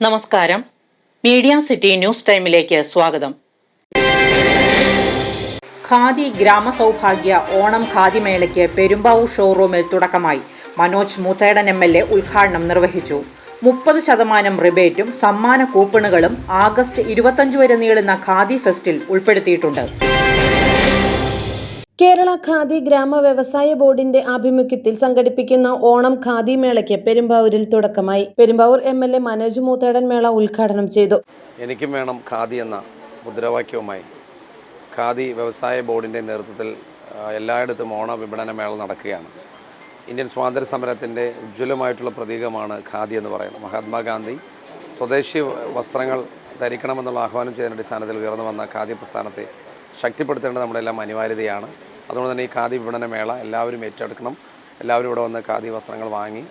നമസ്കാരം. Media city news ടൈമിലേക്ക് സ്വാഗതം. ഖാദി ഗ്രാമസൗഭാഗ്യ ഓണം ഖാദി മേളയ്ക്ക് പെരുമ്പാവൂർ ഷോറൂമിൽ തുടക്കമായി. മനോജ് മൂത്തേടൻ MLA ഉദ്ഘാടനം നിർവഹിച്ചു. 30% റിബേറ്റും സമ്മാന കൂപ്പണുകളും ആഗസ്റ്റ് 25 വരെ നീളുന്ന ഖാദി ഫെസ്റ്റിൽ ഉൾപ്പെടുത്തിയിട്ടുണ്ട്. കേരള ഖാദി ഗ്രാമ വ്യവസായ ബോർഡിന്റെ ആഭിമുഖ്യത്തിൽ സംഘടിപ്പിക്കുന്ന ഓണം ഖാദി മേളയ്ക്ക് പെരുമ്പാവൂരിൽ തുടക്കമായി. പെരുമ്പാവൂർ MLA മനോജ് മൂത്തേടൻ മേള ഉദ്ഘാടനം ചെയ്തു. എനിക്കും വേണം ഖാദി എന്ന മുദ്രാവാക്യവുമായി ഖാദി വ്യവസായ ബോർഡിൻ്റെ നേതൃത്വത്തിൽ എല്ലായിടത്തും ഓണ വിപണന മേള നടക്കുകയാണ്. ഇന്ത്യൻ സ്വാതന്ത്ര്യ സമരത്തിൻ്റെ ഉജ്ജ്വലമായിട്ടുള്ള പ്രതീകമാണ് ഖാദി എന്ന് പറയുന്നത്. മഹാത്മാഗാന്ധി സ്വദേശി വസ്ത്രങ്ങൾ ധരിക്കണമെന്നുള്ള ആഹ്വാനം ചെയ്യുന്ന അടിസ്ഥാനത്തിൽ ഉയർന്നു വന്ന ഖാദി പ്രസ്ഥാനത്തെ ശക്തിപ്പെടുത്തേണ്ടത് നമ്മുടെ എല്ലാം അനിവാര്യതയാണ്. അതുകൊണ്ട് തന്നെ ഈ ഖാദി വിപണന മേള എല്ലാവരും ഏറ്റെടുക്കണം. എല്ലാവരും ഇവിടെ വന്ന് ഖാദി വസ്ത്രങ്ങൾ വാങ്ങി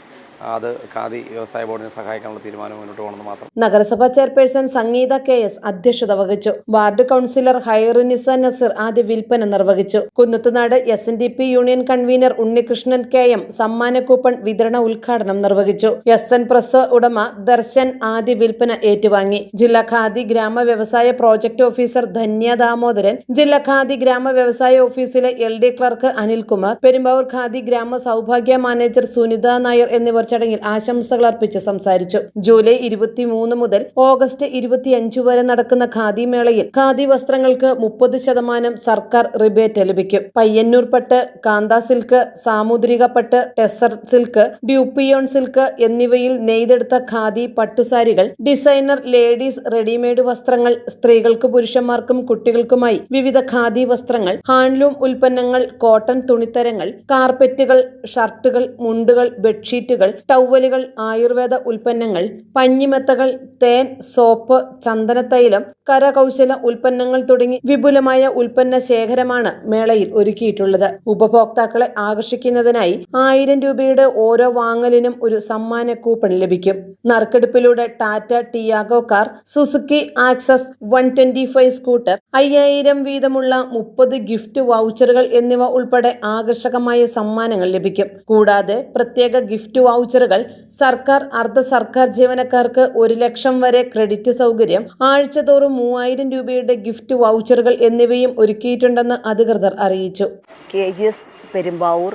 അത് ഖാദി വ്യവസായ ബോർഡിനെ സഹായിക്കാനുള്ള തീരുമാനം മുന്നോട്ട് പോകണമെന്ന് മാത്രം. നഗരസഭാ ചെയർപേഴ്സൺ സംഗീത KS അധ്യക്ഷത വഹിച്ചു. വാർഡ് കൗൺസിലർ ഹൈറുനിസ നസീർ ആദ്യ വിൽപ്പന നിർവഹിച്ചു. Kunnathunad SNDP union convener Unnikrishnan KM സമ്മാന കൂപ്പൺ വിതരണ ഉദ്ഘാടനം നിർവഹിച്ചു. SN പ്രസ് ഉടമ ദർശൻ ആദ്യ വിൽപ്പന ഏറ്റുവാങ്ങി. ജില്ലാ ഖാദി ഗ്രാമ വ്യവസായ പ്രോജക്ട് ഓഫീസർ ധന്യ ദാമോദരൻ, ജില്ലാ ഖാദി ഗ്രാമ വ്യവസായ ഓഫീസിലെ LD ക്ലർക്ക് അനിൽകുമാർ, പെരുമ്പാവൂർ ഖാദി ഗ്രാമ സൗഭാഗ്യ മാനേജർ സുനിത നായർ എന്നിവർ ചടങ്ങിൽ ആശംസകൾ അർപ്പിച്ച് സംസാരിച്ചു. ജൂലൈ 23 മുതൽ ഓഗസ്റ്റ് 25 വരെ നടക്കുന്ന ഖാദി മേളയിൽ ഖാദി വസ്ത്രങ്ങൾക്ക് 30% സർക്കാർ റിബേറ്റ് ലഭിക്കും. പയ്യന്നൂർ പട്ട്, കാന്ത സിൽക്ക്, സാമുദ്രിക പട്ട്, ടെസർ സിൽക്ക്, ഡ്യൂപ്പിയോൺ സിൽക്ക് എന്നിവയിൽ നെയ്തെടുത്ത ഖാദി പട്ടുസാരികൾ, ഡിസൈനർ ലേഡീസ് റെഡിമെയ്ഡ് വസ്ത്രങ്ങൾ, സ്ത്രീകൾക്ക് പുരുഷന്മാർക്കും കുട്ടികൾക്കുമായി വിവിധ ഖാദി വസ്ത്രങ്ങൾ, ഹാൻഡ്ലൂം ഉൽപ്പന്നങ്ങൾ, കോട്ടൺ തുണിത്തരങ്ങൾ, കാർപ്പറ്റുകൾ, ഷർട്ടുകൾ, മുണ്ടുകൾ, ബെഡ്ഷീറ്റുകൾ, ടവലുകൾ, ആയുർവേദ ഉൽപ്പന്നങ്ങൾ, പഞ്ഞിമെത്തകൾ, തേൻ, സോപ്പ്, ചന്ദനത്തൈലം, കരകൗശല ഉൽപ്പന്നങ്ങൾ തുടങ്ങി വിപുലമായ ഉൽപ്പന്ന ശേഖരമാണ് മേളയിൽ ഒരുക്കിയിട്ടുള്ളത്. ഉപഭോക്താക്കളെ ആകർഷിക്കുന്നതിനായി 1000 രൂപയുടെ ഓരോ വാങ്ങലിനും ഒരു സമ്മാന കൂപ്പൺ ലഭിക്കും. നറുക്കെടുപ്പിലൂടെ Tata Tiago car, Suzuki access 125 scooter, 5000 വീതമുള്ള 30 ഗിഫ്റ്റ് വൗച്ചറുകൾ എന്നിവ ഉൾപ്പെടെ ആകർഷകമായ സമ്മാനങ്ങൾ ലഭിക്കും. കൂടാതെ പ്രത്യേക ഗിഫ്റ്റ് വൗച്ചറുകൾ, സർക്കാർ അർദ്ധ സർക്കാർ ജീവനക്കാർക്ക് 1 ലക്ഷം വരെ ക്രെഡിറ്റ് സൗകര്യം, ആഴ്ചതോറും 3000 രൂപയുടെ ഗിഫ്റ്റ് വൗച്ചറുകൾ എന്നിവയും ഒരുക്കിയിട്ടുണ്ടെന്ന് അധികൃതർ അറിയിച്ചു. KGS പെരുമ്പാവൂർ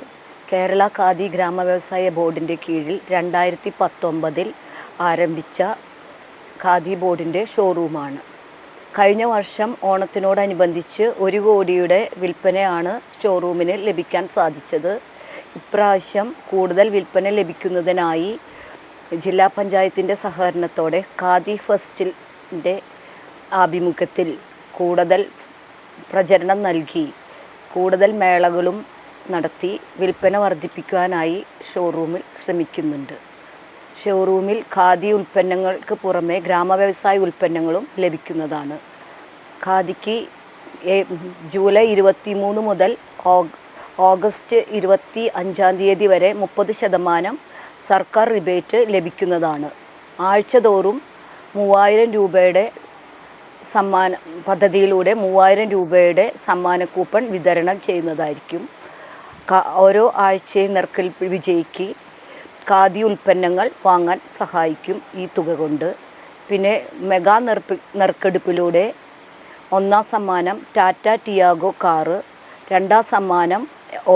കേരള ഖാദി ഗ്രാമ വ്യവസായ ബോർഡിൻ്റെ കീഴിൽ 2019 ആരംഭിച്ച ഖാദി ബോർഡിൻ്റെ ഷോറൂമാണ്. കഴിഞ്ഞ വർഷം ഓണത്തിനോടനുബന്ധിച്ച് 1 കോടിയുടെ വിൽപ്പനയാണ് ഷോറൂമിന് ലഭിക്കാൻ സാധിച്ചത്. ഇപ്രാവശ്യം കൂടുതൽ വിൽപ്പന ലഭിക്കുന്നതിനായി ജില്ലാ പഞ്ചായത്തിൻ്റെ സഹകരണത്തോടെ ഖാദി ഫെസ്റ്റിൻ്റെ ആഭിമുഖ്യത്തിൽ കൂടുതൽ പ്രചരണം നൽകി കൂടുതൽ മേളകളും നടത്തി വിൽപ്പന വർദ്ധിപ്പിക്കുവാനായി ഷോറൂമിൽ ശ്രമിക്കുന്നുണ്ട്. ഷോറൂമിൽ ഖാദി ഉൽപ്പന്നങ്ങൾക്ക് പുറമെ ഗ്രാമവ്യവസായ ഉൽപ്പന്നങ്ങളും ലഭിക്കുന്നതാണ്. ഖാദിക്ക് ജൂലൈ 23 മുതൽ ഓഗസ്റ്റ് 25 വരെ 30% സർക്കാർ റിബേറ്റ് ലഭിക്കുന്നതാണ്. ആഴ്ചതോറും 3000 രൂപയുടെ സമ്മാന പദ്ധതിയിലൂടെ 3000 രൂപയുടെ സമ്മാന കൂപ്പൺ വിതരണം ചെയ്യുന്നതായിരിക്കും. ഓരോ ആഴ്ചയും നറുക്കെടുപ്പ് വിജയിക്ക് ഖാദി ഉൽപ്പന്നങ്ങൾ വാങ്ങാൻ സഹായിക്കും ഈ തുക കൊണ്ട്. പിന്നെ മെഗാ നറുക്കെടുപ്പിലൂടെ 1ാം സമ്മാനം ടാറ്റ ടിയാഗോ കാറ്, 2ാം സമ്മാനം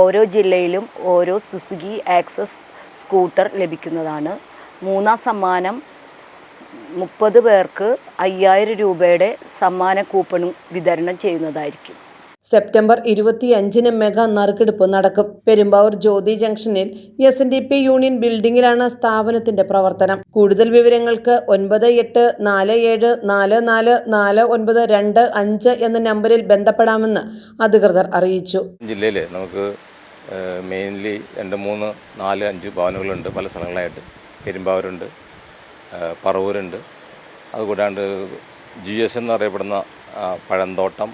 ഓരോ ജില്ലയിലും ഓരോ സുസുക്കി ആക്സസ് സ്കൂട്ടർ ലഭിക്കുന്നതാണ്. 3ാം സമ്മാനം 30 പേർക്ക് 5000 രൂപയുടെ സമ്മാന കൂപ്പണും വിതരണം ചെയ്യുന്നതായിരിക്കും. സെപ്റ്റംബർ 25 മെഗാ നറുക്കെടുപ്പ് നടക്കും. പെരുമ്പാവൂർ ജ്യോതി ജംഗ്ഷനിൽ SNDP യൂണിയൻ ബിൽഡിംഗിലാണ് സ്ഥാപനത്തിന്റെ പ്രവർത്തനം. കൂടുതൽ വിവരങ്ങൾക്ക് 9847444925 എന്ന നമ്പറിൽ ബന്ധപ്പെടാമെന്ന് അധികൃതർ അറിയിച്ചു. ജില്ലയിൽ നമുക്ക് മെയിൻലി 2, 3, 4, 5 ഭവനുകളുണ്ട്. പല സ്ഥലങ്ങളായിട്ട് പെരുമ്പാവൂരുണ്ട്, പറവൂരുണ്ട്. അതുകൂടാണ്ട് GS എന്നറിയപ്പെടുന്ന പഴന്തോട്ടം,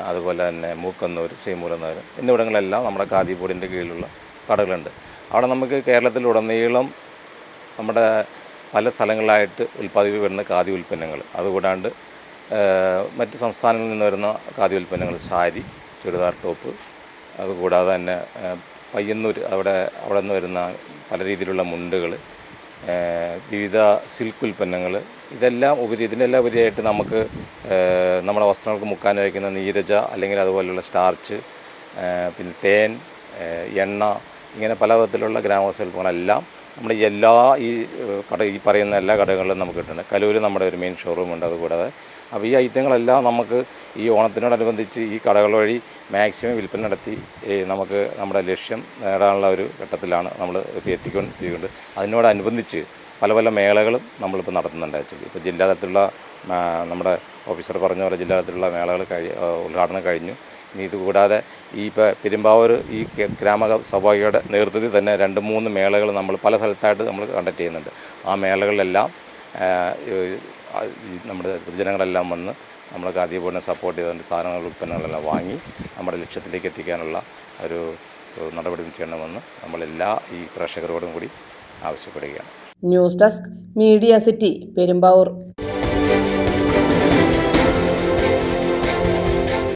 അതുപോലെ തന്നെ മൂക്കന്നൂർ, ശ്രീമൂലന്നൂർ എന്നിവിടങ്ങളെല്ലാം നമ്മുടെ ഖാദി ബോർഡിൻ്റെ കീഴിലുള്ള കടകളുണ്ട്. അവിടെ നമുക്ക് കേരളത്തിലുടനീളം നമ്മുടെ പല സ്ഥലങ്ങളിലായിട്ട് ഉൽപ്പാദിപ്പിക്കപ്പെടുന്ന ഖാദി ഉൽപ്പന്നങ്ങൾ, അതുകൂടാണ്ട് മറ്റ് സംസ്ഥാനങ്ങളിൽ നിന്ന് വരുന്ന ഖാദി ഉൽപ്പന്നങ്ങൾ, സാരി, ചുരിദാർ ടോപ്പ്, അതുകൂടാതെ തന്നെ പയ്യന്നൂർ അവിടെ നിന്ന് വരുന്ന പല രീതിയിലുള്ള മുണ്ടുകൾ, വിവിധ സിൽക്ക് ഉൽപ്പന്നങ്ങൾ, ഇതിനെല്ലാം ഉപരിയായിട്ട് നമുക്ക് നമ്മുടെ വസ്ത്രങ്ങൾക്ക് മുക്കാൻ വയ്ക്കുന്ന നീരജ അല്ലെങ്കിൽ അതുപോലെയുള്ള സ്റ്റാർച്ച്, പിന്നെ തേൻ, എണ്ണ, ഇങ്ങനെ പല വിധത്തിലുള്ള ഗ്രാമോത്സവ ഉൽപ്പന്നങ്ങളെല്ലാം നമ്മുടെ ഈ പറയുന്ന എല്ലാ കടകളിലും നമുക്ക് കിട്ടുന്നുണ്ട്. കലൂർ നമ്മുടെ ഒരു മെയിൻ ഷോറൂം ഉണ്ട്. അതുകൂടാതെ അപ്പോൾ ഈ ഐറ്റങ്ങളെല്ലാം നമുക്ക് ഈ ഓണത്തിനോടനുബന്ധിച്ച് ഈ കടകൾ വഴി മാക്സിമം വിൽപ്പന നടത്തി നമുക്ക് നമ്മുടെ ലക്ഷ്യം നേടാനുള്ള ഒരു ഘട്ടത്തിലാണ് നമ്മൾ എത്തിക്കൊണ്ട് അതിനോടനുബന്ധിച്ച് പല പല മേളകളും നമ്മളിപ്പോൾ നടത്തുന്നുണ്ട്. ആക്ച്വലി ഇപ്പോൾ ജില്ലാതലത്തിലുള്ള നമ്മുടെ ഓഫീസർ പറഞ്ഞ പോലെ ജില്ലാതലത്തിലുള്ള മേളകൾ ഉദ്ഘാടനം കഴിഞ്ഞു. ഇനി ഇതുകൂടാതെ ഇപ്പോൾ പെരുമ്പാവൂർ ഈ ഗ്രാമസഭയുടെ നേതൃത്വത്തിൽ തന്നെ 2-3 മേളകൾ നമ്മൾ പല സ്ഥലത്തായിട്ട് നമ്മൾ കണ്ടക്ട് ചെയ്യുന്നുണ്ട്. ആ മേളകളിലെല്ലാം നമ്മുടെ പൊതുജനങ്ങളെല്ലാം വന്ന് നമ്മൾ ഖാദി ബോർഡിനെ സപ്പോർട്ട് ചെയ്തുകൊണ്ട് സാധനങ്ങൾ ഉൽപ്പന്നങ്ങളെല്ലാം വാങ്ങി നമ്മുടെ ലക്ഷ്യത്തിലേക്ക് എത്തിക്കാനുള്ള ഒരു നടപടി ചെയ്യണമെന്ന് നമ്മളെല്ലാ ഈ പ്രേക്ഷകരോടും കൂടി ആവശ്യപ്പെടുകയാണ്. News desk media city Perumbavoor.